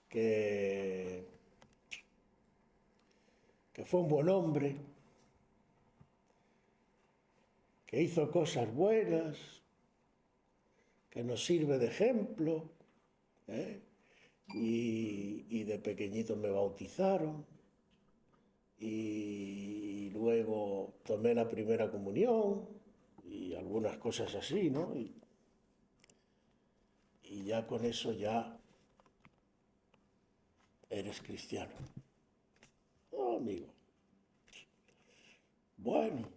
que, que fue un buen hombre, que hizo cosas buenas, que nos sirve de ejemplo, ¿eh? Y de pequeñito me bautizaron y luego tomé la primera comunión y algunas cosas así, ¿no? Y ya con eso ya eres cristiano. Oh, amigo. Bueno,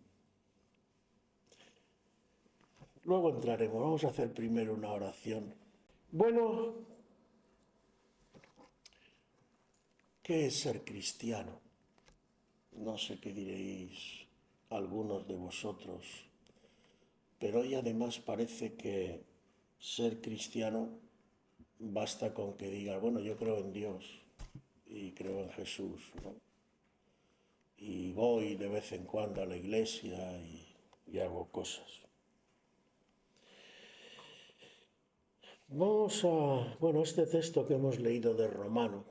luego entraremos. Vamos a hacer primero una oración. Bueno, ¿qué es ser cristiano? No sé qué diréis algunos de vosotros, pero hoy además parece que ser cristiano basta con que digas, bueno, yo creo en Dios y creo en Jesús, ¿no? Y voy de vez en cuando a la iglesia y hago cosas. Vamos a, bueno, este texto que hemos leído de Romano,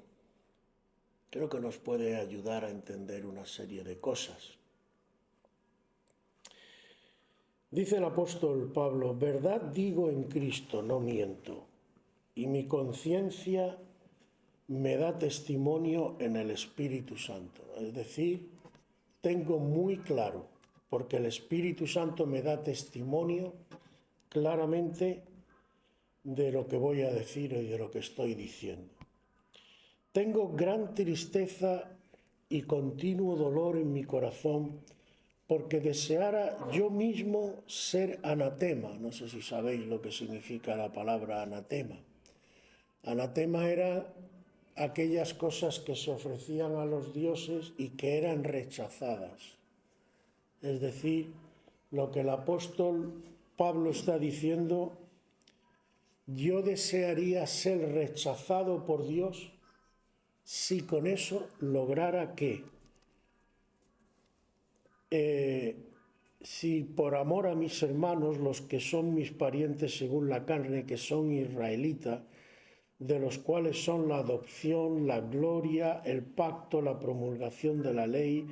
creo que nos puede ayudar a entender una serie de cosas. Dice el apóstol Pablo, verdad digo en Cristo, no miento, y mi conciencia me da testimonio en el Espíritu Santo. Es decir, tengo muy claro, porque el Espíritu Santo me da testimonio claramente de lo que voy a decir y de lo que estoy diciendo. Tengo gran tristeza y continuo dolor en mi corazón porque deseara yo mismo ser anatema. No sé si sabéis lo que significa la palabra anatema. Anatema era aquellas cosas que se ofrecían a los dioses y que eran rechazadas. Es decir, lo que el apóstol Pablo está diciendo, yo desearía ser rechazado por Dios si con eso lograra que, si por amor a mis hermanos, los que son mis parientes según la carne, que son israelitas, de los cuales son la adopción, la gloria, el pacto, la promulgación de la ley,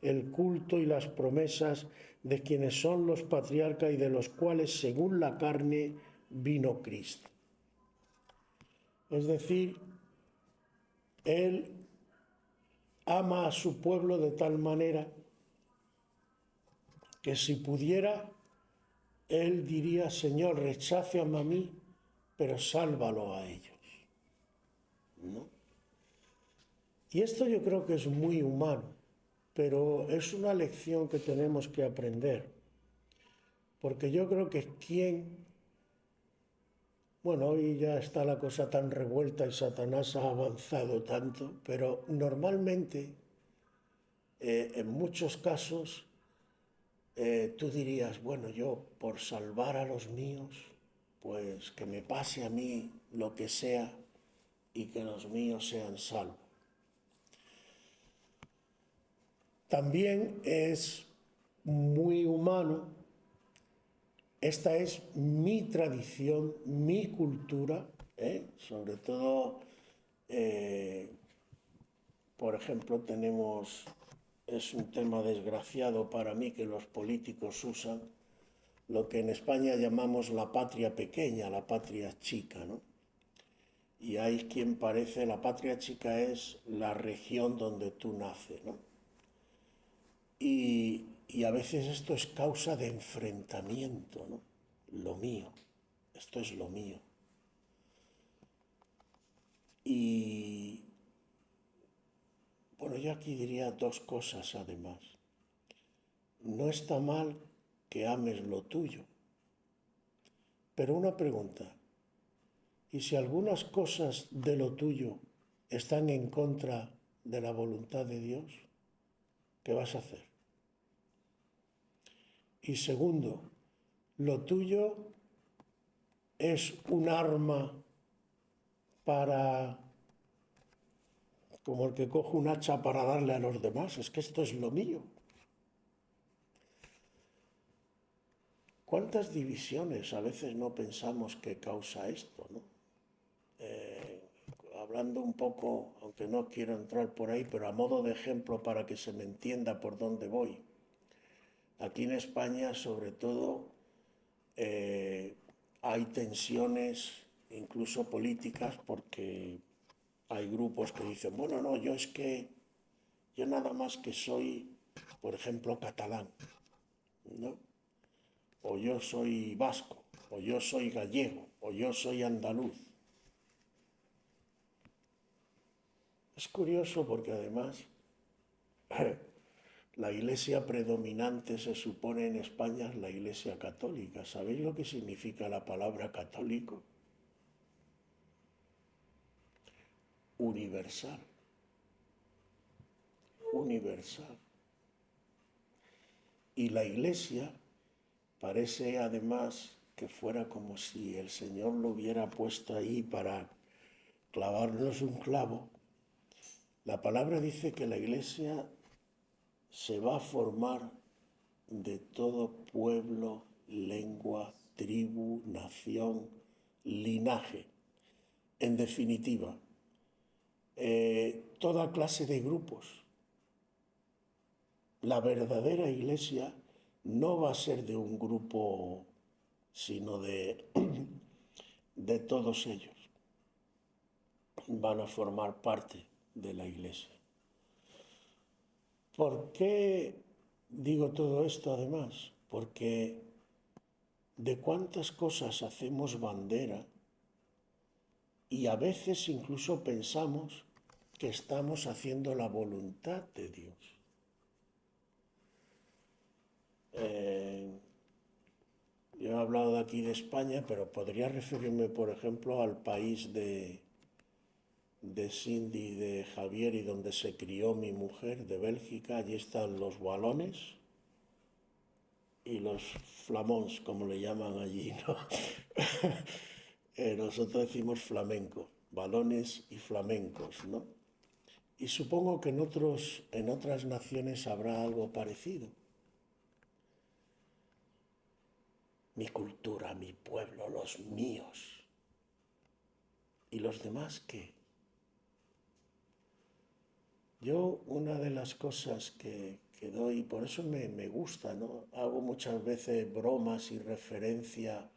el culto y las promesas de quienes son los patriarcas y de los cuales según la carne vino Cristo. Es decir, Él ama a su pueblo de tal manera que si pudiera, Él diría, Señor, recháceame a mí, pero sálvalo a ellos, ¿no? Y esto yo creo que es muy humano, pero es una lección que tenemos que aprender, porque yo creo que bueno, hoy ya está la cosa tan revuelta y Satanás ha avanzado tanto, pero normalmente, en muchos casos, tú dirías, bueno, yo por salvar a los míos, pues que me pase a mí lo que sea y que los míos sean salvos. También es muy humano, esta es mi tradición, mi cultura, sobre todo, por ejemplo, es un tema desgraciado para mí que los políticos usan lo que en España llamamos la patria pequeña, la patria chica, ¿no? Y hay quien parece, la patria chica es la región donde tú naces, ¿no? Y a veces esto es causa de enfrentamiento, ¿no? Lo mío, esto es lo mío. Y bueno, yo aquí diría dos cosas además. No está mal que ames lo tuyo, pero una pregunta, ¿y si algunas cosas de lo tuyo están en contra de la voluntad de Dios? ¿Qué vas a hacer? Y segundo, lo tuyo es un arma para, como el que coge un hacha para darle a los demás, es que esto es lo mío. ¿Cuántas divisiones a veces no pensamos que causa esto, ¿no? hablando un poco, aunque no quiero entrar por ahí, pero a modo de ejemplo para que se me entienda por dónde voy. Aquí en España, sobre todo, hay tensiones, incluso políticas, porque hay grupos que dicen, bueno, no, yo nada más que soy, por ejemplo, catalán, ¿no? O yo soy vasco, o yo soy gallego, o yo soy andaluz. Es curioso porque además la iglesia predominante se supone en España es la iglesia católica. ¿Sabéis lo que significa la palabra católico? Universal. Universal. Y la iglesia parece además que fuera como si el Señor lo hubiera puesto ahí para clavarnos un clavo. La palabra dice que la iglesia se va a formar de todo pueblo, lengua, tribu, nación, linaje. En definitiva, toda clase de grupos. La verdadera iglesia no va a ser de un grupo, sino de todos ellos. Van a formar parte de la iglesia. ¿Por qué digo todo esto además? Porque de cuántas cosas hacemos bandera y a veces incluso pensamos que estamos haciendo la voluntad de Dios. Yo he hablado de aquí de España, pero podría referirme, por ejemplo, al país de Cindy y de Javier y donde se crió mi mujer, de Bélgica. Allí están los walones y los flamons, como le llaman allí, ¿no? Nosotros decimos flamenco, walones y flamencos, ¿no? Y supongo que en otras naciones habrá algo parecido. Mi cultura, mi pueblo, los míos. ¿Y los demás qué? Yo una de las cosas que doy, por eso me gusta, ¿no? Hago muchas veces bromas y referencia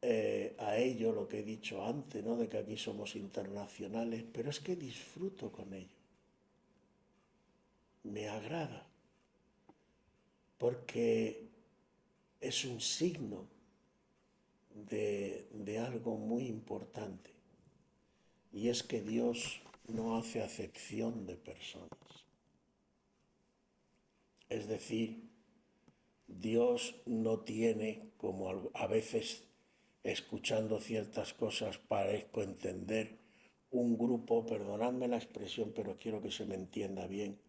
a ello, lo que he dicho antes, ¿no? De que aquí somos internacionales, pero es que disfruto con ello. Me agrada, porque es un signo de algo muy importante, y es que Dios no hace acepción de personas. Es decir, Dios no tiene, como a veces escuchando ciertas cosas parezco entender, un grupo, perdonadme la expresión, pero quiero que se me entienda bien,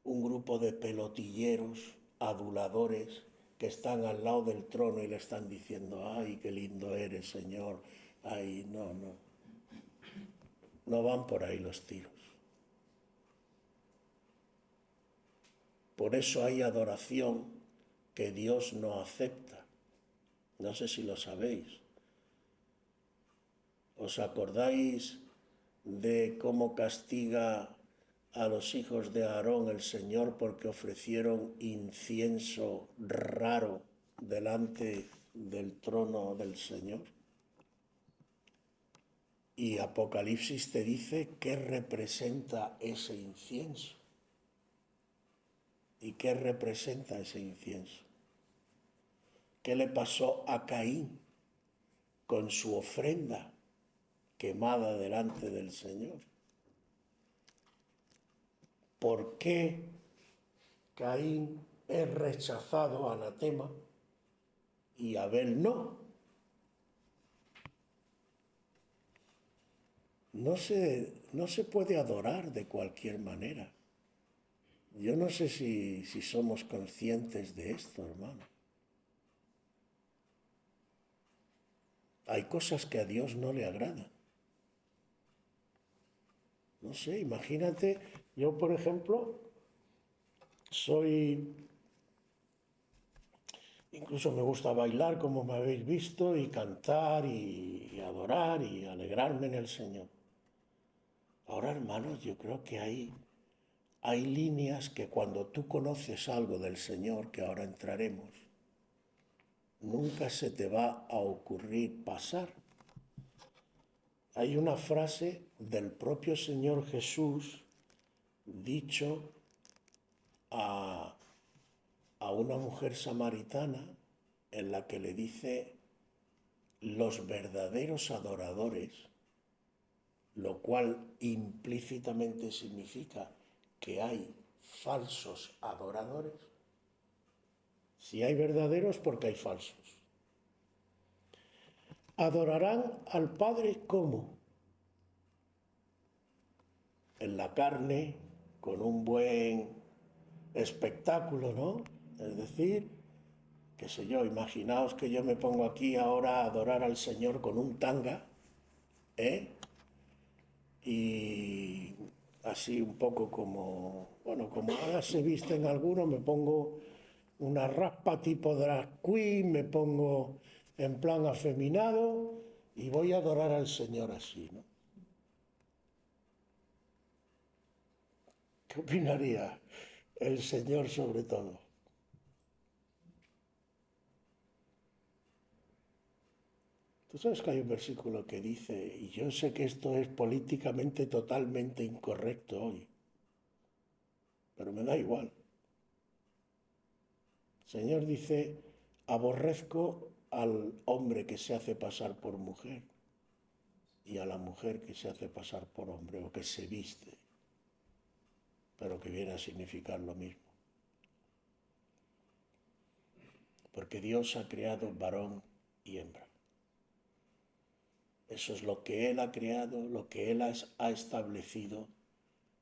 un grupo de pelotilleros, aduladores, que están al lado del trono y le están diciendo, ay, qué lindo eres, Señor, ay, no, no. No van por ahí los tiros. Por eso hay adoración que Dios no acepta. No sé si lo sabéis. ¿Os acordáis de cómo castiga a los hijos de Aarón el Señor porque ofrecieron incienso raro delante del trono del Señor? Y Apocalipsis te dice qué representa ese incienso. ¿Y qué representa ese incienso? ¿Qué le pasó a Caín con su ofrenda quemada delante del Señor? ¿Por qué Caín es rechazado, anatema, y Abel no? No se puede adorar de cualquier manera. Yo no sé si somos conscientes de esto, hermano. Hay cosas que a Dios no le agradan. No sé, imagínate, yo por ejemplo, incluso me gusta bailar como me habéis visto y cantar y adorar y alegrarme en el Señor. Ahora, hermanos, yo creo que hay líneas que cuando tú conoces algo del Señor, que ahora entraremos, nunca se te va a ocurrir pasar. Hay una frase del propio Señor Jesús dicho a una mujer samaritana en la que le dice los verdaderos adoradores, lo cual implícitamente significa que hay falsos adoradores. Si hay verdaderos, porque hay falsos. Adorarán al Padre ¿cómo? En la carne, con un buen espectáculo, ¿no? Es decir, qué sé yo, imaginaos que yo me pongo aquí ahora a adorar al Señor con un tanga, ¿eh? Y así un poco como, bueno, como ahora se visten algunos, me pongo una raspa tipo drag queen, me pongo en plan afeminado y voy a adorar al Señor así, ¿no? ¿Qué opinaría el Señor sobre todo? Tú sabes que hay un versículo que dice, y yo sé que esto es políticamente totalmente incorrecto hoy, pero me da igual. El Señor dice, aborrezco al hombre que se hace pasar por mujer y a la mujer que se hace pasar por hombre o que se viste, pero que viene a significar lo mismo. Porque Dios ha creado varón y hembra. Eso es lo que Él ha creado, lo que Él ha establecido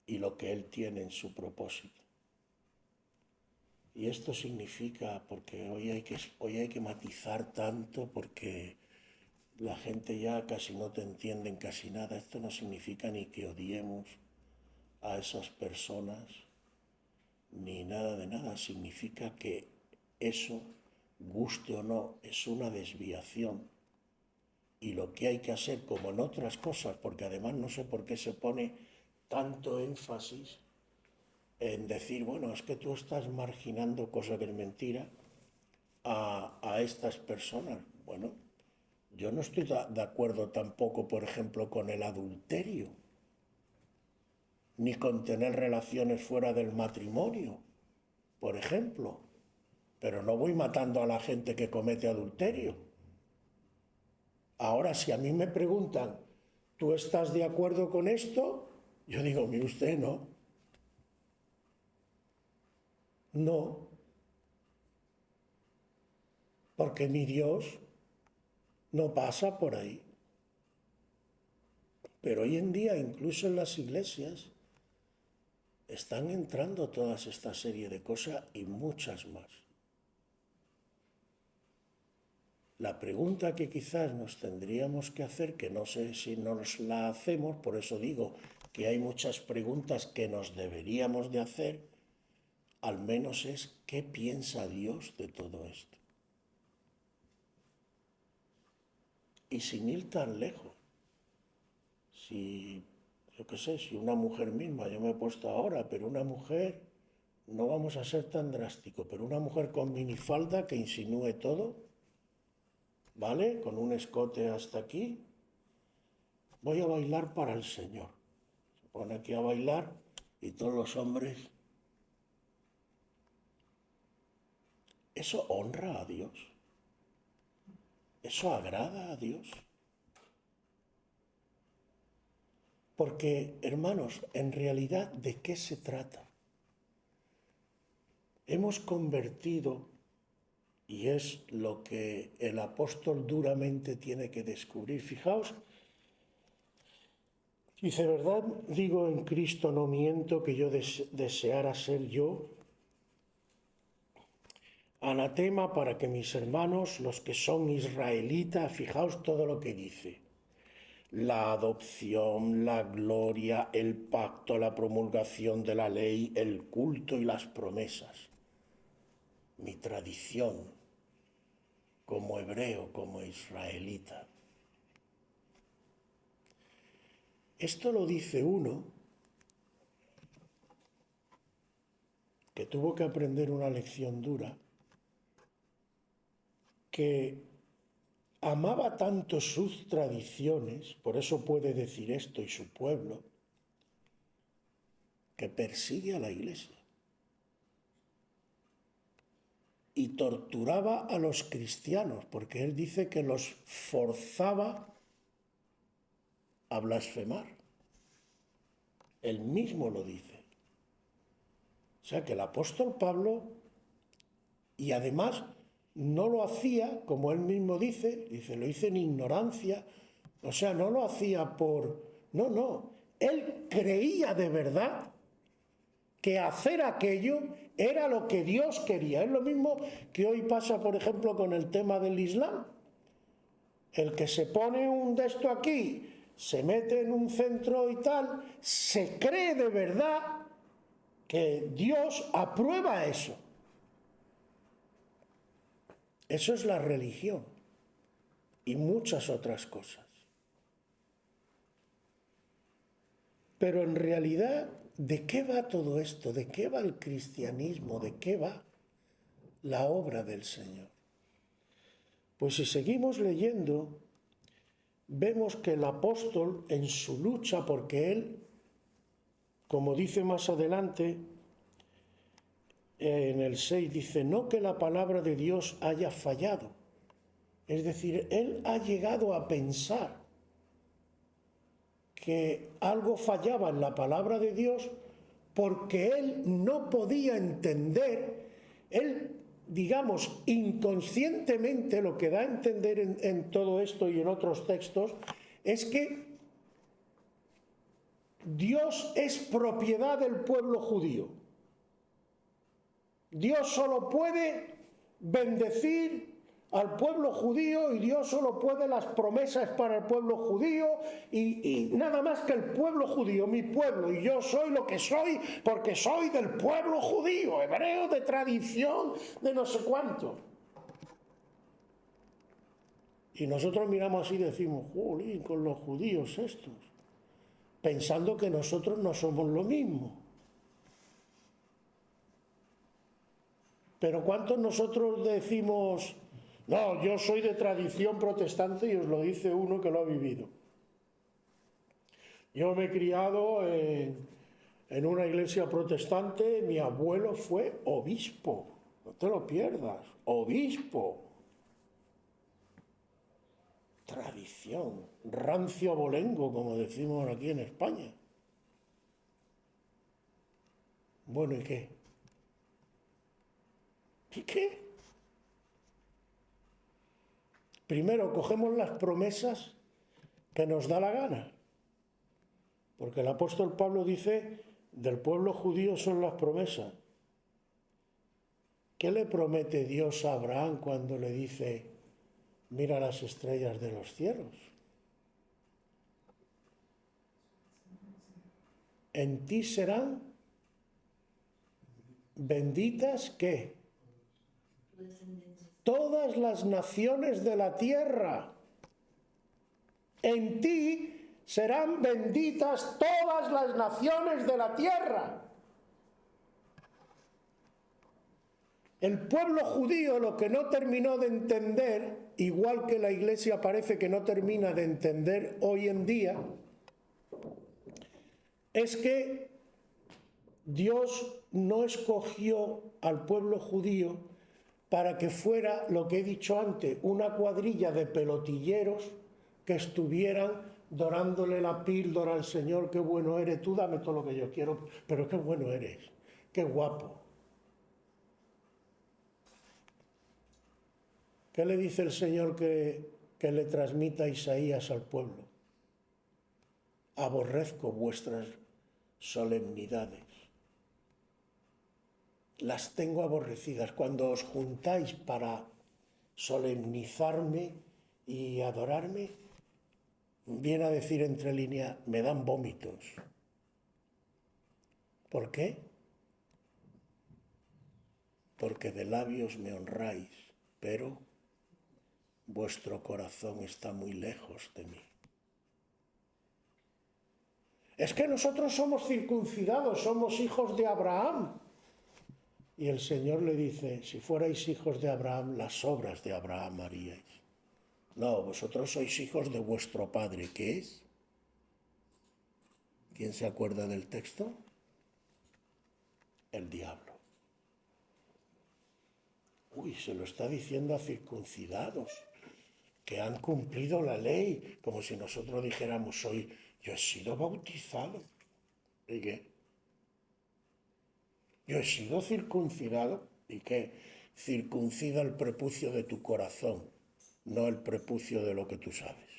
y lo que Él tiene en su propósito. Y esto significa, porque hoy hay que matizar tanto, porque la gente ya casi no te entiende en casi nada. Esto no significa ni que odiemos a esas personas, ni nada de nada. Significa que eso, guste o no, es una desviación. Y lo que hay que hacer, como en otras cosas, porque además no sé por qué se pone tanto énfasis en decir, bueno, es que tú estás marginando, cosa que es mentira, a estas personas. Bueno, yo no estoy de acuerdo tampoco, por ejemplo, con el adulterio, ni con tener relaciones fuera del matrimonio, por ejemplo. Pero no voy matando a la gente que comete adulterio. Ahora, si a mí me preguntan, ¿tú estás de acuerdo con esto? Yo digo, mire usted, no. No, porque mi Dios no pasa por ahí. Pero hoy en día, incluso en las iglesias, están entrando toda esta serie de cosas y muchas más. La pregunta que quizás nos tendríamos que hacer, que no sé si nos la hacemos, por eso digo que hay muchas preguntas que nos deberíamos de hacer, al menos es ¿qué piensa Dios de todo esto? Y sin ir tan lejos, si, yo qué sé, si una mujer misma, yo me he puesto ahora, pero una mujer, no vamos a ser tan drástico, pero una mujer con minifalda que insinúe todo, ¿vale? Con un escote hasta aquí, voy a bailar para el Señor. Se pone aquí a bailar y todos los hombres. ¿Eso honra a Dios? ¿Eso agrada a Dios? Porque, hermanos, en realidad, ¿de qué se trata? Hemos convertido, y es lo que el apóstol duramente tiene que descubrir. Fijaos, dice, ¿verdad? Digo en Cristo no miento que yo deseara ser yo anatema para que mis hermanos, los que son israelitas, fijaos todo lo que dice. La adopción, la gloria, el pacto, la promulgación de la ley, el culto y las promesas. Mi tradición como hebreo, como israelita. Esto lo dice uno que tuvo que aprender una lección dura, que amaba tanto sus tradiciones, por eso puede decir esto, y su pueblo, que persigue a la Iglesia y torturaba a los cristianos, porque él dice que los forzaba a blasfemar. Él mismo lo dice. O sea que el apóstol Pablo, y además no lo hacía, como él mismo dice, lo hice en ignorancia, o sea, no lo hacía por... No, él creía de verdad que hacer aquello era lo que Dios quería. Es lo mismo que hoy pasa, por ejemplo, con el tema del Islam. El que se pone un de esto aquí, se mete en un centro y tal, se cree de verdad que Dios aprueba eso. Eso es la religión y muchas otras cosas. Pero en realidad, ¿de qué va todo esto? ¿De qué va el cristianismo? ¿De qué va la obra del Señor? Pues si seguimos leyendo, vemos que el apóstol en su lucha, porque él, como dice más adelante, en el 6 dice, no que la palabra de Dios haya fallado. Es decir, él ha llegado a pensar que algo fallaba en la palabra de Dios porque él no podía entender, él, digamos, inconscientemente lo que da a entender en todo esto y en otros textos es que Dios es propiedad del pueblo judío. Dios solo puede bendecir al pueblo judío y Dios solo puede las promesas para el pueblo judío y nada más que el pueblo judío, mi pueblo, y yo soy lo que soy porque soy del pueblo judío, hebreo de tradición de no sé cuánto. Y nosotros miramos así y decimos, jolín, con los judíos estos, pensando que nosotros no somos lo mismo. Pero ¿cuántos nosotros decimos, no, yo soy de tradición protestante y os lo dice uno que lo ha vivido? Yo me he criado en una iglesia protestante, mi abuelo fue obispo, no te lo pierdas, obispo. Tradición, rancio abolengo, como decimos aquí en España. Bueno, ¿y qué? ¿Y qué? Primero cogemos las promesas que nos da la gana. Porque el apóstol Pablo dice, del pueblo judío son las promesas. ¿Qué le promete Dios a Abraham cuando le dice, mira las estrellas de los cielos? En ti serán benditas, ¿qué? Todas las naciones de la tierra. En ti serán benditas todas las naciones de la tierra. El pueblo judío lo que no terminó de entender, igual que la Iglesia parece que no termina de entender hoy en día, es que Dios no escogió al pueblo judío para que fuera, lo que he dicho antes, una cuadrilla de pelotilleros que estuvieran dorándole la píldora al Señor, qué bueno eres, tú dame todo lo que yo quiero, pero qué bueno eres, qué guapo. ¿Qué le dice el Señor que le transmita Isaías al pueblo? Aborrezco vuestras solemnidades. Las tengo aborrecidas. Cuando os juntáis para solemnizarme y adorarme, viene a decir entre líneas, me dan vómitos. ¿Por qué? Porque de labios me honráis, pero vuestro corazón está muy lejos de mí. Es que nosotros somos circuncidados, somos hijos de Abraham. Y el Señor le dice, si fuerais hijos de Abraham, las obras de Abraham haríais. No, vosotros sois hijos de vuestro padre, ¿qué es? ¿Quién se acuerda del texto? El diablo. Uy, se lo está diciendo a circuncidados, que han cumplido la ley, como si nosotros dijéramos hoy, yo he sido bautizado. ¿Y qué? Yo he sido circuncidado. ¿Y qué? Circuncida el prepucio de tu corazón, no el prepucio de lo que tú sabes.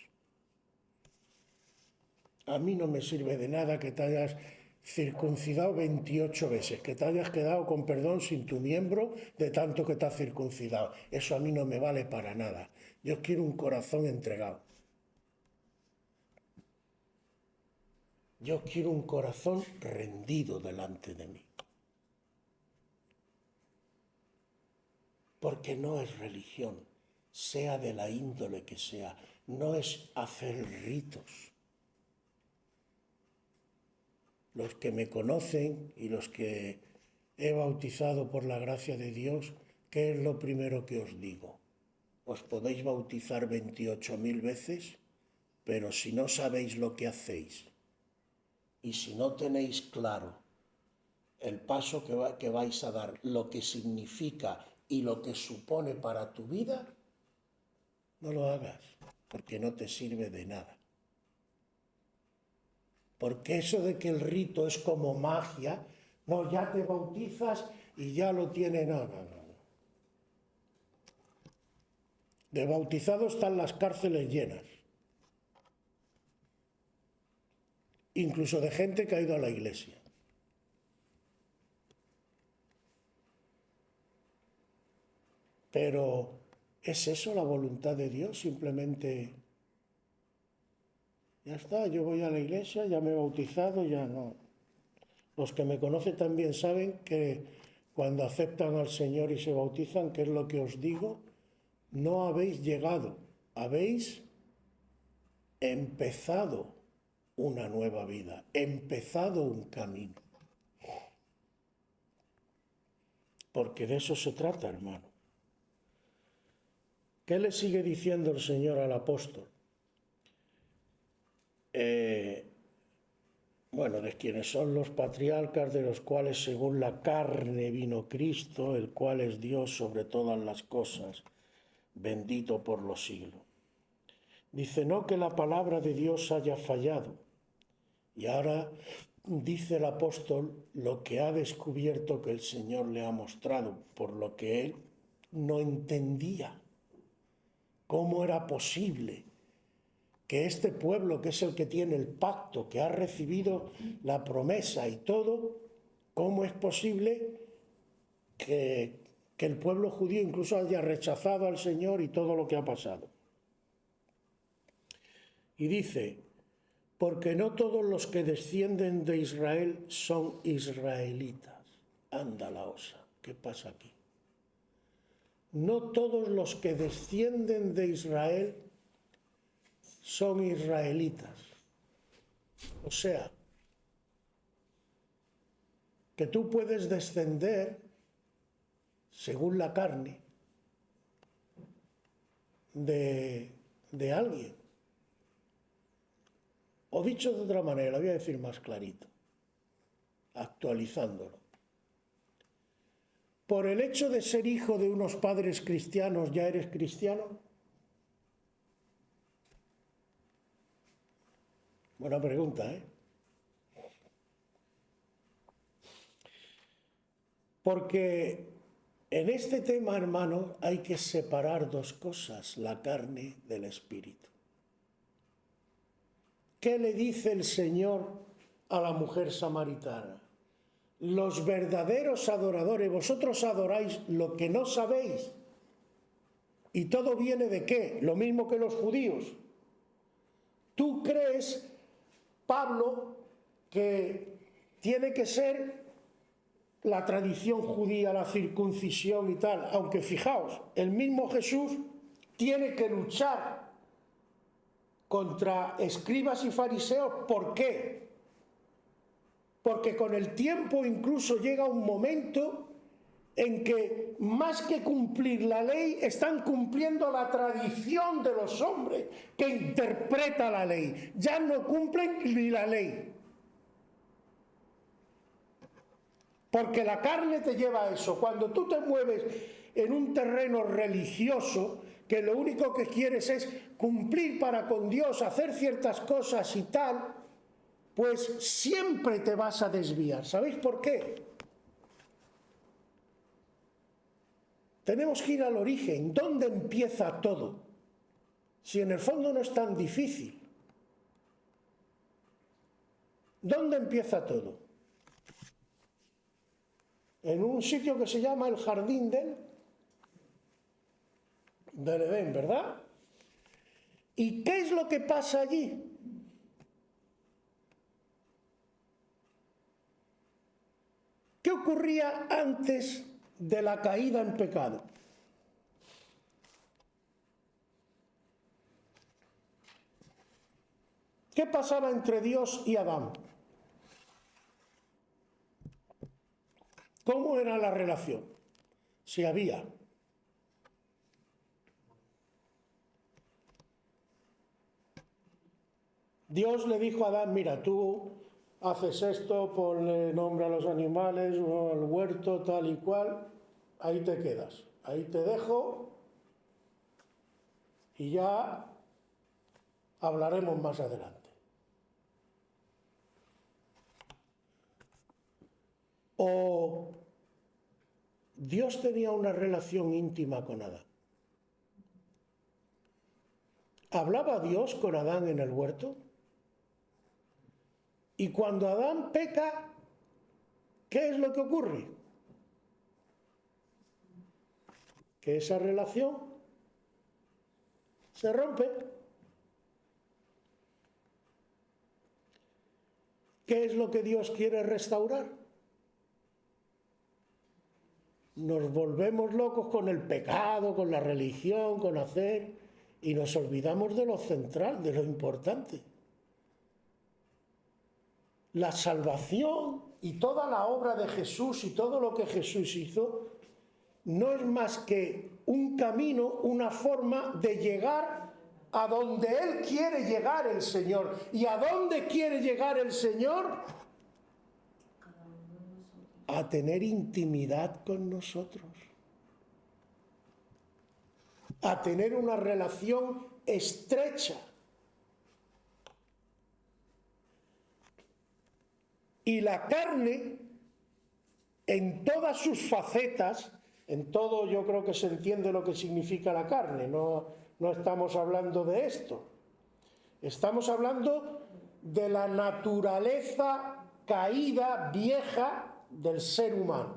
A mí no me sirve de nada que te hayas circuncidado 28 veces, que te hayas quedado con perdón sin tu miembro de tanto que te has circuncidado. Eso a mí no me vale para nada. Yo quiero un corazón entregado. Yo quiero un corazón rendido delante de mí. Porque no es religión, sea de la índole que sea, no es hacer ritos. Los que me conocen y los que he bautizado por la gracia de Dios, ¿qué es lo primero que os digo? Os podéis bautizar 28.000 veces, pero si no sabéis lo que hacéis y si no tenéis claro el paso que vais a dar, lo que significa y lo que supone para tu vida, no lo hagas, porque no te sirve de nada. Porque eso de que el rito es como magia, no, ya te bautizas y ya lo tiene, no. De bautizados están las cárceles llenas. Incluso de gente que ha ido a la iglesia. Pero, ¿es eso la voluntad de Dios? Simplemente, ya está, yo voy a la iglesia, ya me he bautizado, ya no. Los que me conocen también saben que cuando aceptan al Señor y se bautizan, ¿qué es lo que os digo? No habéis llegado, habéis empezado una nueva vida, empezado un camino. Porque de eso se trata, hermano. ¿Qué le sigue diciendo el Señor al apóstol? Bueno, de quienes son los patriarcas, de los cuales según la carne vino Cristo, el cual es Dios sobre todas las cosas, bendito por los siglos. Dice, no que la palabra de Dios haya fallado. Y ahora dice el apóstol lo que ha descubierto que el Señor le ha mostrado, por lo que él no entendía. ¿Cómo era posible que este pueblo, que es el que tiene el pacto, que ha recibido la promesa y todo, cómo es posible que el pueblo judío incluso haya rechazado al Señor y todo lo que ha pasado? Y dice, porque no todos los que descienden de Israel son israelitas. Anda la osa, ¿qué pasa aquí? No todos los que descienden de Israel son israelitas. O sea, que tú puedes descender, según la carne, de alguien. O dicho de otra manera, lo voy a decir más clarito, actualizándolo. ¿Por el hecho de ser hijo de unos padres cristianos ya eres cristiano? Buena pregunta, ¿eh? Porque en este tema, hermano, hay que separar dos cosas, la carne del espíritu. ¿Qué le dice el Señor a la mujer samaritana? Los verdaderos adoradores, vosotros adoráis lo que no sabéis. ¿Y todo viene de qué? Lo mismo que los judíos. Tú crees, Pablo, que tiene que ser la tradición judía, la circuncisión y tal, aunque fijaos, el mismo Jesús tiene que luchar contra escribas y fariseos. ¿Por qué? Porque con el tiempo incluso llega un momento en que más que cumplir la ley, están cumpliendo la tradición de los hombres que interpreta la ley. Ya no cumplen ni la ley. Porque la carne te lleva a eso. Cuando tú te mueves en un terreno religioso, que lo único que quieres es cumplir para con Dios, hacer ciertas cosas y tal, pues siempre te vas a desviar. ¿Sabéis por qué? Tenemos que ir al origen. ¿Dónde empieza todo? Si en el fondo no es tan difícil. ¿Dónde empieza todo? En un sitio que se llama el Jardín del Edén, ¿verdad? ¿Y qué es lo que pasa allí? ¿Qué ocurría antes de la caída en pecado? ¿Qué pasaba entre Dios y Adán? ¿Cómo era la relación? Si había. Dios le dijo a Adán, mira, tú haces esto, ponle nombre a los animales, o al huerto, tal y cual, ahí te quedas, ahí te dejo y ya hablaremos más adelante. O Dios tenía una relación íntima con Adán. ¿Hablaba Dios con Adán en el huerto? Y cuando Adán peca, ¿qué es lo que ocurre? Que esa relación se rompe. ¿Qué es lo que Dios quiere restaurar? Nos volvemos locos con el pecado, con la religión, con hacer, y nos olvidamos de lo central, de lo importante. La salvación y toda la obra de Jesús y todo lo que Jesús hizo no es más que un camino, una forma de llegar a donde Él quiere llegar el Señor. ¿Y a dónde quiere llegar el Señor? A tener intimidad con nosotros. A tener una relación estrecha. Y la carne, en todas sus facetas, en todo yo creo que se entiende lo que significa la carne, no estamos hablando de esto. Estamos hablando de la naturaleza caída, vieja del ser humano,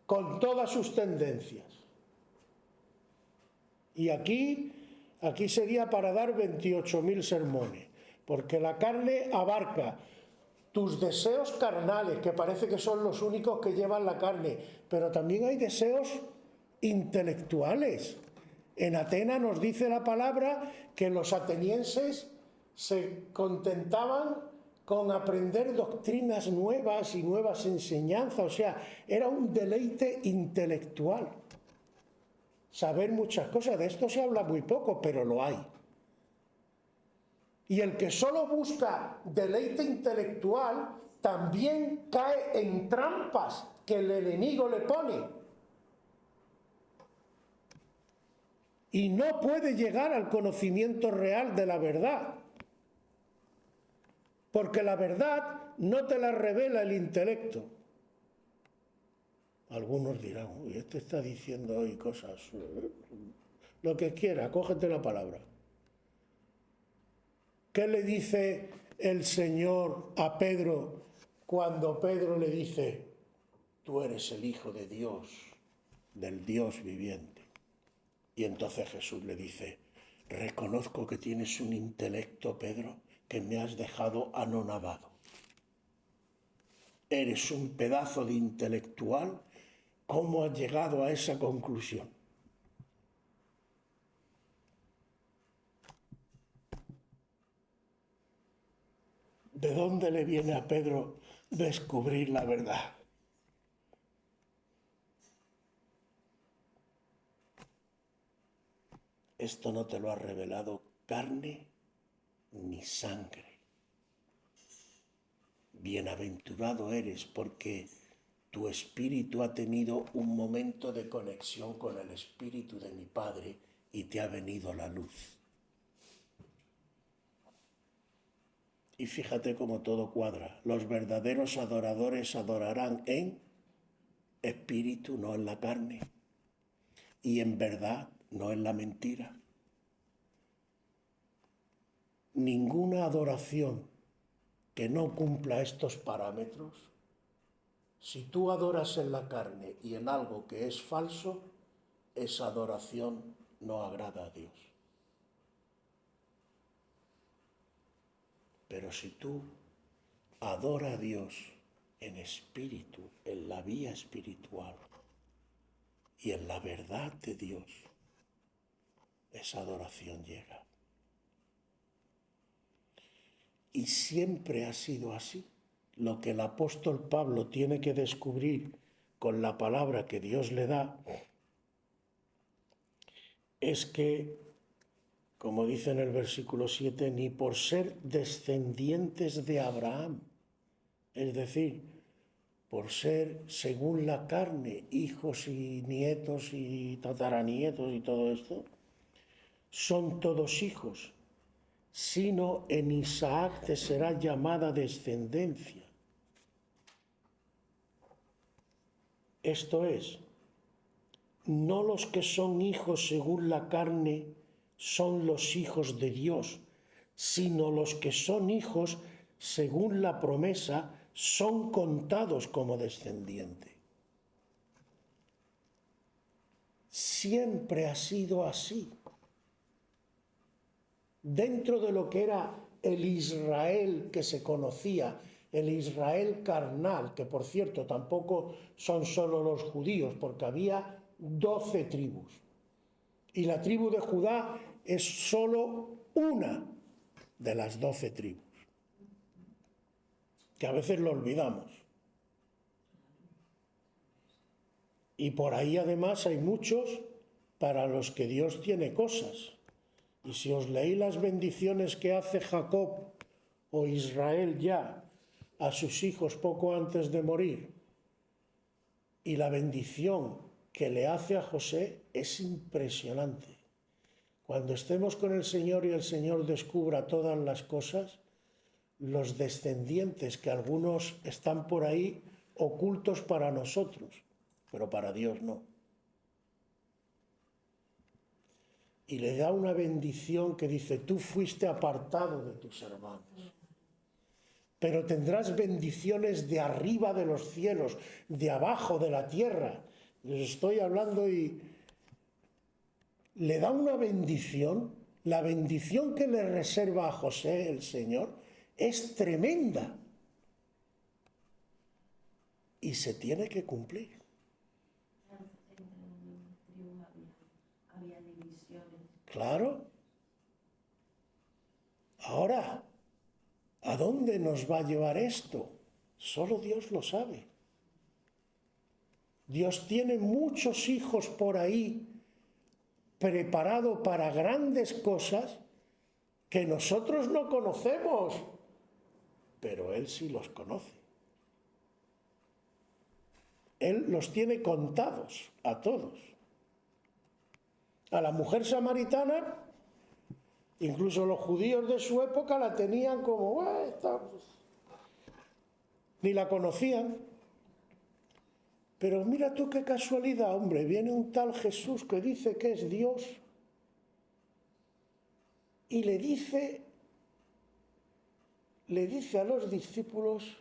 con todas sus tendencias. Y aquí sería para dar 28.000 sermones, porque la carne abarca tus deseos carnales, que parece que son los únicos que llevan la carne, pero también hay deseos intelectuales. En Atenas nos dice la palabra que los atenienses se contentaban con aprender doctrinas nuevas y nuevas enseñanzas, o sea, era un deleite intelectual. Saber muchas cosas, de esto se habla muy poco, pero lo hay. Y el que solo busca deleite intelectual también cae en trampas que el enemigo le pone. Y no puede llegar al conocimiento real de la verdad. Porque la verdad no te la revela el intelecto. Algunos dirán, uy, este está diciendo hoy cosas. Lo que quiera, cógete la palabra. ¿Qué le dice el Señor a Pedro cuando Pedro le dice, tú eres el Hijo de Dios, del Dios viviente? Y entonces Jesús le dice, reconozco que tienes un intelecto, Pedro, que me has dejado anonadado. Eres un pedazo de intelectual, ¿cómo has llegado a esa conclusión? ¿De dónde le viene a Pedro descubrir la verdad? Esto no te lo ha revelado carne ni sangre. Bienaventurado eres porque tu espíritu ha tenido un momento de conexión con el espíritu de mi Padre y te ha venido la luz. Y fíjate cómo todo cuadra. Los verdaderos adoradores adorarán en espíritu, no en la carne, y en verdad, no en la mentira. Ninguna adoración que no cumpla estos parámetros, si tú adoras en la carne y en algo que es falso, esa adoración no agrada a Dios. Pero si tú adoras a Dios en espíritu, en la vía espiritual y en la verdad de Dios, esa adoración llega. Y siempre ha sido así. Lo que el apóstol Pablo tiene que descubrir con la palabra que Dios le da es que, como dice en el versículo 7, ni por ser descendientes de Abraham, es decir, por ser según la carne, hijos y nietos y tataranietos y todo esto, son todos hijos, sino en Isaac te será llamada descendencia. Esto es, no los que son hijos según la carne son los hijos de Dios, sino los que son hijos según la promesa son contados como descendiente. Siempre ha sido así. Dentro de lo que era el Israel que se conocía, el Israel carnal, que por cierto tampoco son solo los judíos, porque había 12 tribus. Y la tribu de Judá es solo una de las 12 tribus, que a veces lo olvidamos. Y por ahí además hay muchos para los que Dios tiene cosas. Y si os leí las bendiciones que hace Jacob o Israel ya a sus hijos poco antes de morir, y la bendición que le hace a José es impresionante. Cuando estemos con el Señor y el Señor descubra todas las cosas, los descendientes, que algunos están por ahí ocultos para nosotros, pero para Dios no. Y le da una bendición que dice, tú fuiste apartado de tus hermanos, pero tendrás bendiciones de arriba de los cielos, de abajo de la tierra. Les estoy hablando y le da una bendición. La bendición que le reserva a José el Señor es tremenda y se tiene que cumplir. Claro. Ahora, ¿a dónde nos va a llevar esto? Solo Dios lo sabe. Dios tiene muchos hijos por ahí preparado para grandes cosas que nosotros no conocemos, pero Él sí los conoce. Él los tiene contados a todos. A la mujer samaritana, incluso los judíos de su época la tenían como, ni la conocían. Pero mira tú qué casualidad, hombre, viene un tal Jesús que dice que es Dios y le dice a los discípulos,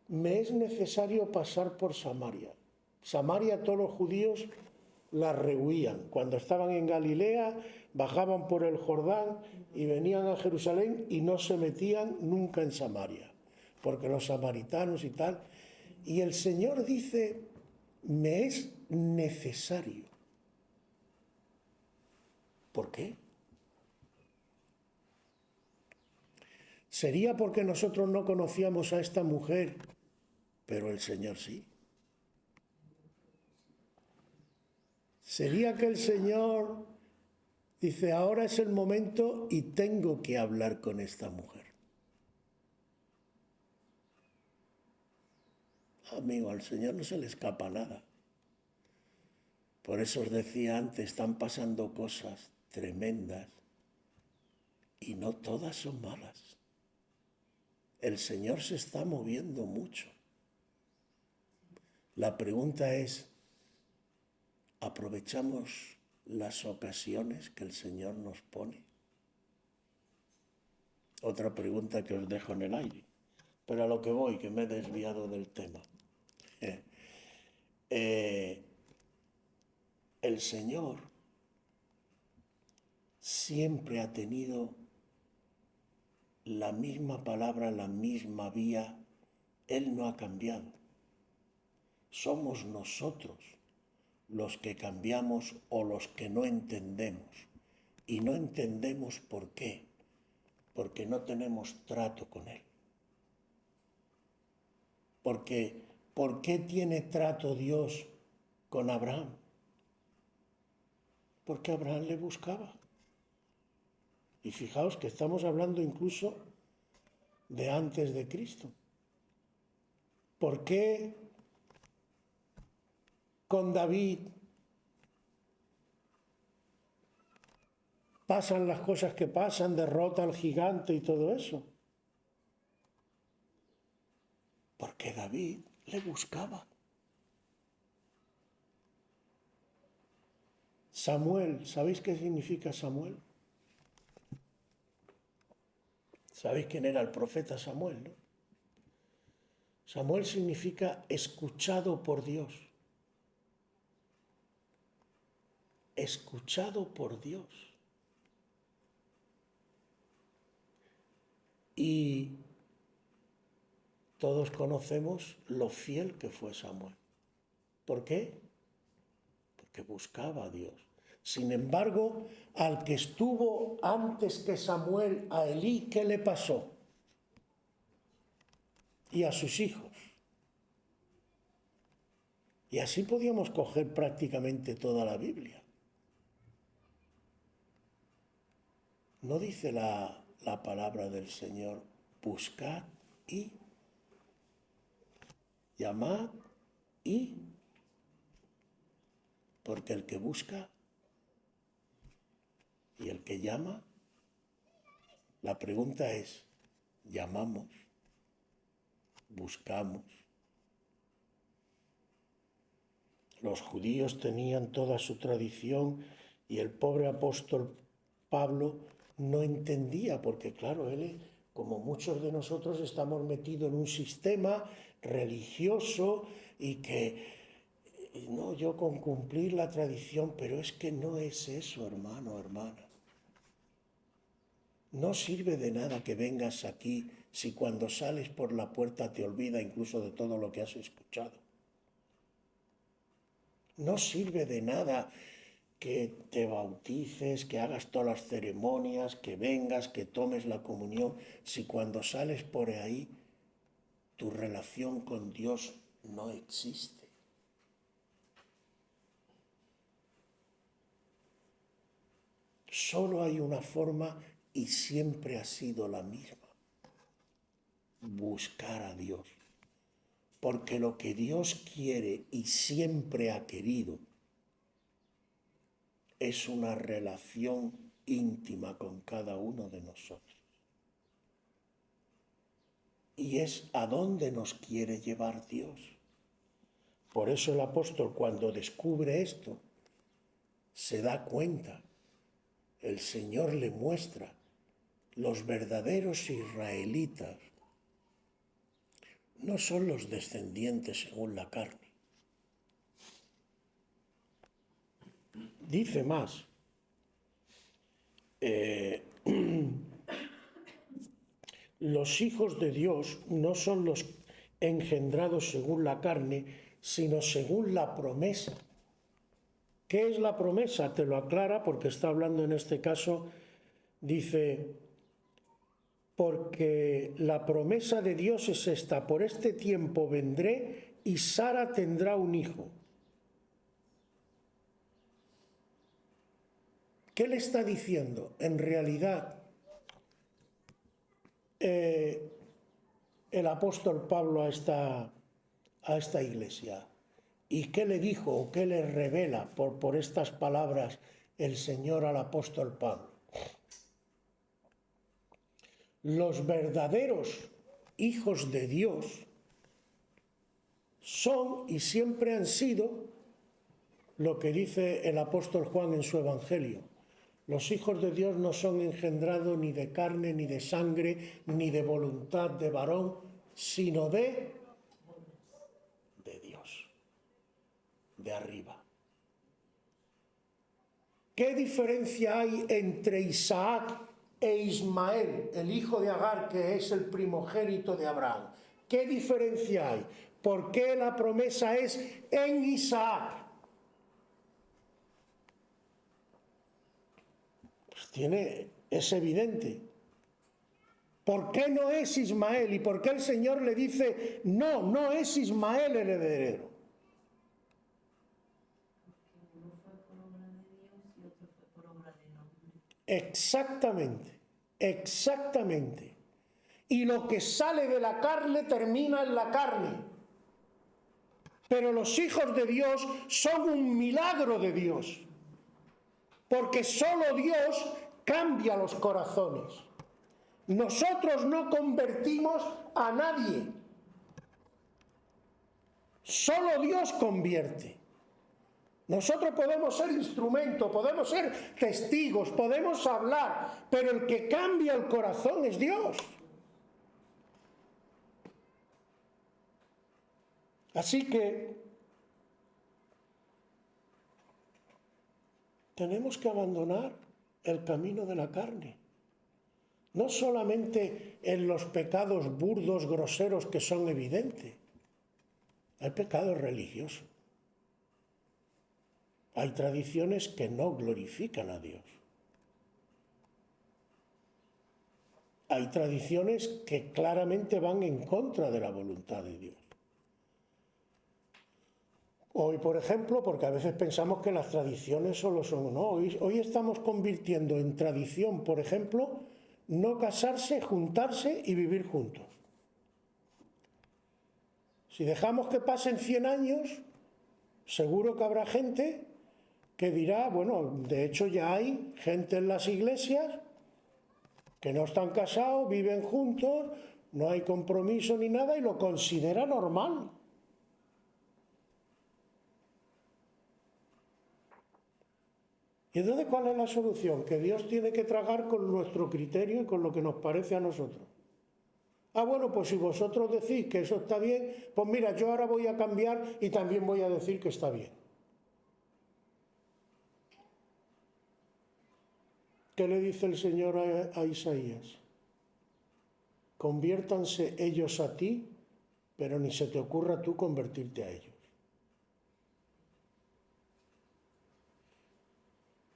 me es necesario pasar por Samaria. Samaria, todos los judíos la rehuían. Cuando estaban en Galilea, bajaban por el Jordán y venían a Jerusalén y no se metían nunca en Samaria, porque los samaritanos y tal. Y el Señor dice, me es necesario. ¿Por qué? ¿Sería porque nosotros no conocíamos a esta mujer, pero el Señor sí? ¿Sería que el Señor dice, ahora es el momento y tengo que hablar con esta mujer? Amigo, al Señor no se le escapa nada. Por eso os decía antes, están pasando cosas tremendas y no todas son malas. El Señor se está moviendo mucho. La pregunta es, ¿aprovechamos las ocasiones que el Señor nos pone? Otra pregunta que os dejo en el aire, pero a lo que voy, que me he desviado del tema. El Señor siempre ha tenido la misma palabra, la misma vía. Él no ha cambiado. Somos nosotros los que cambiamos o los que no entendemos. Y no entendemos por qué. Porque no tenemos trato con Él. Porque, ¿por qué tiene trato Dios con Abraham? Porque Abraham le buscaba. Y fijaos que estamos hablando incluso de antes de Cristo. ¿Por qué con David pasan las cosas que pasan, derrota al gigante y todo eso? Porque David le buscaba. Samuel, ¿sabéis qué significa Samuel? ¿Sabéis quién era el profeta Samuel, no? Samuel significa escuchado por Dios. Escuchado por Dios. Y todos conocemos lo fiel que fue Samuel. ¿Por qué? Porque buscaba a Dios. Sin embargo, al que estuvo antes que Samuel, a Elí, ¿qué le pasó? Y a sus hijos. Y así podíamos coger prácticamente toda la Biblia. ¿No dice la palabra del Señor, buscad y llamad y? Porque el que busca y el que llama, la pregunta es, ¿llamamos? ¿Buscamos? Los judíos tenían toda su tradición y el pobre apóstol Pablo no entendía, porque claro, él, como muchos de nosotros, estamos metidos en un sistema religioso y que, no, yo con cumplir la tradición, pero es que no es eso, hermano, hermana. No sirve de nada que vengas aquí si cuando sales por la puerta te olvida incluso de todo lo que has escuchado. No sirve de nada que te bautices, que hagas todas las ceremonias, que vengas, que tomes la comunión, si cuando sales por ahí tu relación con Dios no existe. Solo hay una forma y siempre ha sido la misma: buscar a Dios. Porque lo que Dios quiere y siempre ha querido es una relación íntima con cada uno de nosotros. Y es a dónde nos quiere llevar Dios. Por eso el apóstol, cuando descubre esto, se da cuenta. El Señor le muestra: los verdaderos israelitas no son los descendientes según la carne. Dice más, los hijos de Dios no son los engendrados según la carne, sino según la promesa. ¿Qué es la promesa? Te lo aclara porque está hablando en este caso, dice, porque la promesa de Dios es esta: por este tiempo vendré y Sara tendrá un hijo. ¿Qué le está diciendo? En realidad, el apóstol Pablo a esta iglesia. ¿Y qué le dijo o qué le revela por estas palabras el Señor al apóstol Pablo? Los verdaderos hijos de Dios son y siempre han sido lo que dice el apóstol Juan en su Evangelio. Los hijos de Dios no son engendrados ni de carne, ni de sangre, ni de voluntad de varón, sino de Dios, de arriba. ¿Qué diferencia hay entre Isaac e Ismael, el hijo de Agar, que es el primogénito de Abraham? ¿Qué diferencia hay? ¿Por qué la promesa es en Isaac? Pues es evidente. ¿Por qué no es Ismael? ¿Y por qué el Señor le dice, no es Ismael el heredero? Uno fue por obra de Dios y otro fue por obra del hombre. Exactamente. Y lo que sale de la carne termina en la carne. Pero los hijos de Dios son un milagro de Dios. Porque solo Dios cambia los corazones. Nosotros no convertimos a nadie. Solo Dios convierte. Nosotros podemos ser instrumento, podemos ser testigos, podemos hablar, pero el que cambia el corazón es Dios. Así que tenemos que abandonar el camino de la carne. No solamente en los pecados burdos, groseros, que son evidentes. Hay pecados religiosos. Hay tradiciones que no glorifican a Dios. Hay tradiciones que claramente van en contra de la voluntad de Dios. Hoy, por ejemplo, porque a veces pensamos que las tradiciones solo son... No, hoy estamos convirtiendo en tradición, por ejemplo, no casarse, juntarse y vivir juntos. Si dejamos que pasen 100 años, seguro que habrá gente que dirá, bueno, de hecho ya hay gente en las iglesias que no están casados, viven juntos, no hay compromiso ni nada y lo considera normal. ¿Y entonces cuál es la solución? Que Dios tiene que tragar con nuestro criterio y con lo que nos parece a nosotros. Ah, bueno, pues si vosotros decís que eso está bien, pues mira, yo ahora voy a cambiar y también voy a decir que está bien. ¿Qué le dice el Señor a Isaías? Conviértanse ellos a ti, pero ni se te ocurra tú convertirte a ellos.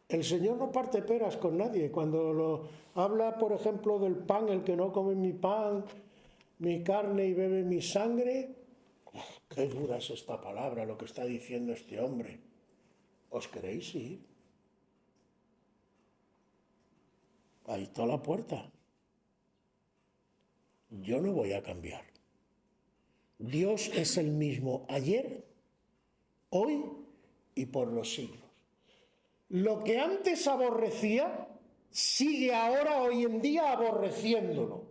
El Señor no parte peras con nadie. Cuando habla, por ejemplo, del pan, el que no come mi pan, mi carne y bebe mi sangre, qué dura es esta palabra, lo que está diciendo este hombre. ¿Os queréis ir? Ahí está la puerta. Yo no voy a cambiar. Dios es el mismo ayer, hoy y por los siglos. Lo que antes aborrecía, sigue ahora, hoy en día, aborreciéndolo.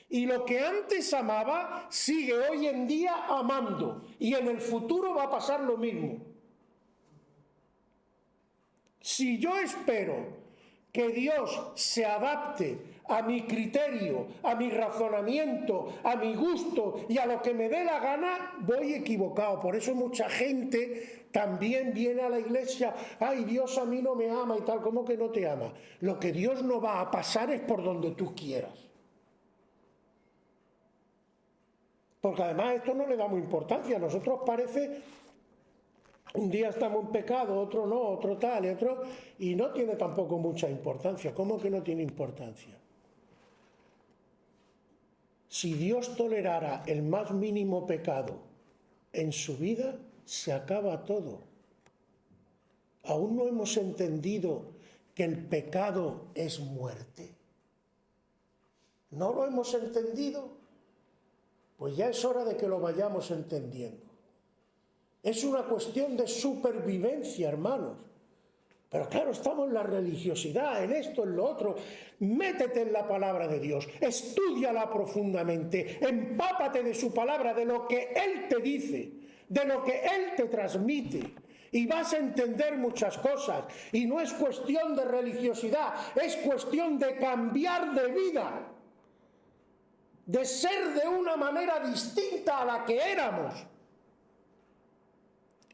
Y lo que antes amaba, sigue hoy en día amando. Y en el futuro va a pasar lo mismo. Si yo espero que Dios se adapte a mi criterio, a mi razonamiento, a mi gusto y a lo que me dé la gana, voy equivocado. Por eso mucha gente también viene a la iglesia, ay, Dios a mí no me ama y tal. ¿Cómo que no te ama? Lo que Dios no va a pasar es por donde tú quieras. Porque además esto no le damos importancia. A nosotros parece, un día estamos en pecado, otro no, otro tal, y otro, y no tiene tampoco mucha importancia. ¿Cómo que no tiene importancia? Si Dios tolerara el más mínimo pecado en su vida, se acaba todo. Aún no hemos entendido que el pecado es muerte. ¿No lo hemos entendido? Pues ya es hora de que lo vayamos entendiendo. Es una cuestión de supervivencia, hermanos. Pero claro, estamos en la religiosidad, en esto, en lo otro. Métete en la palabra de Dios, estúdiala profundamente, empápate de su palabra, de lo que Él te dice, de lo que Él te transmite. Y vas a entender muchas cosas. Y no es cuestión de religiosidad, es cuestión de cambiar de vida. De ser de una manera distinta a la que éramos.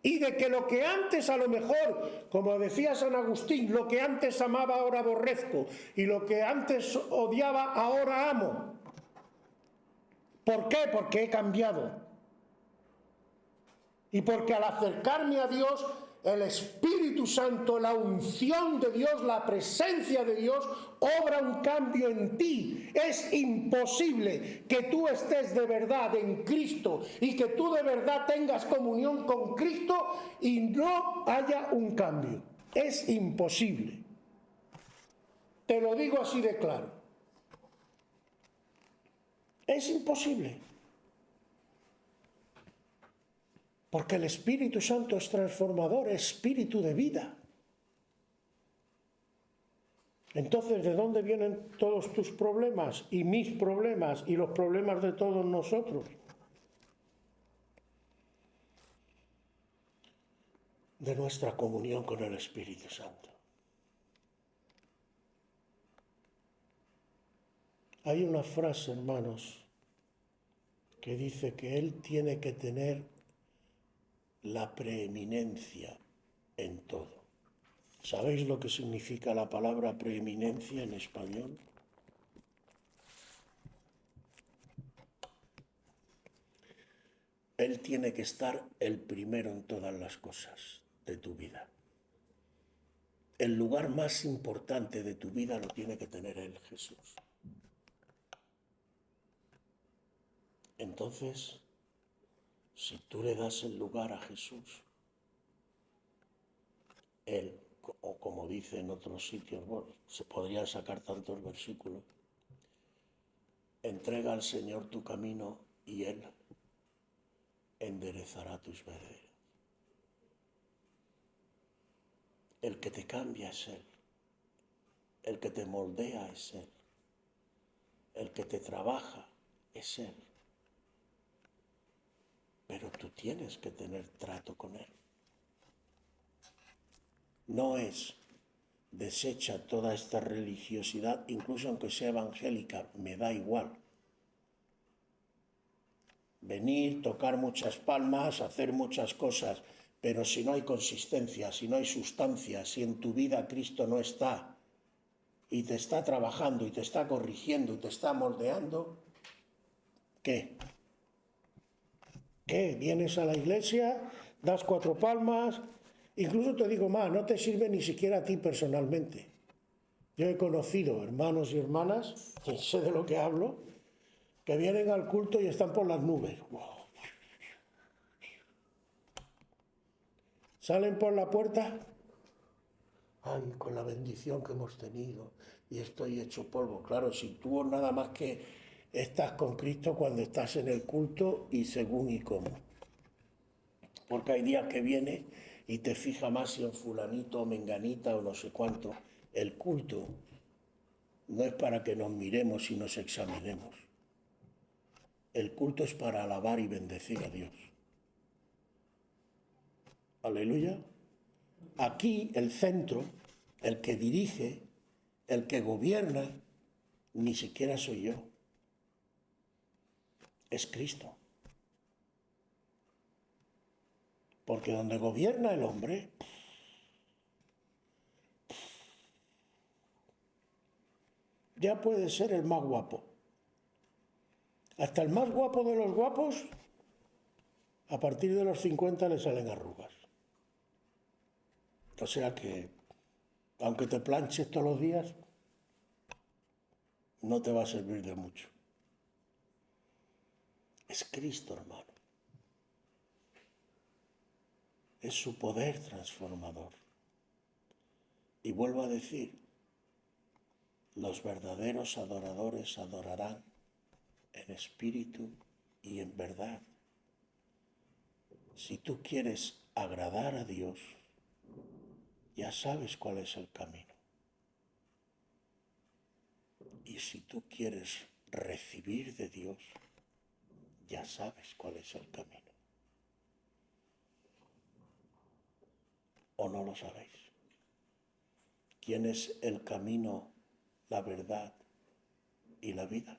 Y de que lo que antes a lo mejor, como decía San Agustín, lo que antes amaba ahora aborrezco, y lo que antes odiaba ahora amo. ¿Por qué? Porque he cambiado. Y porque al acercarme a Dios, el Espíritu Santo, la unción de Dios, la presencia de Dios, obra un cambio en ti. Es imposible que tú estés de verdad en Cristo y que tú de verdad tengas comunión con Cristo y no haya un cambio. Es imposible. Te lo digo así de claro. Es imposible. Porque el Espíritu Santo es transformador, es espíritu de vida. Entonces, ¿de dónde vienen todos tus problemas y mis problemas y los problemas de todos nosotros? De nuestra comunión con el Espíritu Santo. Hay una frase, hermanos, que dice que Él tiene que tener la preeminencia en todo. ¿Sabéis lo que significa la palabra preeminencia en español? Él tiene que estar el primero en todas las cosas de tu vida. El lugar más importante de tu vida lo tiene que tener Él, Jesús. Entonces, si tú le das el lugar a Jesús, Él, o como dice en otros sitios, bueno, se podrían sacar tantos versículos, entrega al Señor tu camino y Él enderezará tus veredas. El que te cambia es Él, el que te moldea es Él, el que te trabaja es Él. Pero tú tienes que tener trato con Él. No es desecha toda esta religiosidad, incluso aunque sea evangélica, me da igual. Venir, tocar muchas palmas, hacer muchas cosas, pero si no hay consistencia, si no hay sustancia, si en tu vida Cristo no está y te está trabajando y te está corrigiendo y te está moldeando, ¿qué? ¿Qué? Vienes a la iglesia, das 4 palmas, incluso te digo más, no te sirve ni siquiera a ti personalmente. Yo he conocido hermanos y hermanas, que sé de lo que hablo, que vienen al culto y están por las nubes. Salen por la puerta, ay, con la bendición que hemos tenido, y estoy hecho polvo. Claro, si tú nada más que estás con Cristo cuando estás en el culto y según y cómo. Porque hay días que viene y te fija más si en fulanito o menganita o no sé cuánto. El culto no es para que nos miremos y nos examinemos. El culto es para alabar y bendecir a Dios. Aleluya. Aquí el centro, el que dirige, el que gobierna, ni siquiera soy yo. Es Cristo. Porque donde gobierna el hombre, ya puede ser el más guapo. Hasta el más guapo de los guapos, a partir de los 50 le salen arrugas. O sea que, aunque te planches todos los días, no te va a servir de mucho. Es Cristo, hermano. Es su poder transformador. Y vuelvo a decir, los verdaderos adoradores adorarán en espíritu y en verdad. Si tú quieres agradar a Dios, ya sabes cuál es el camino. Y si tú quieres recibir de Dios, ya sabes cuál es el camino. ¿O no lo sabéis? ¿Quién es el camino, la verdad y la vida?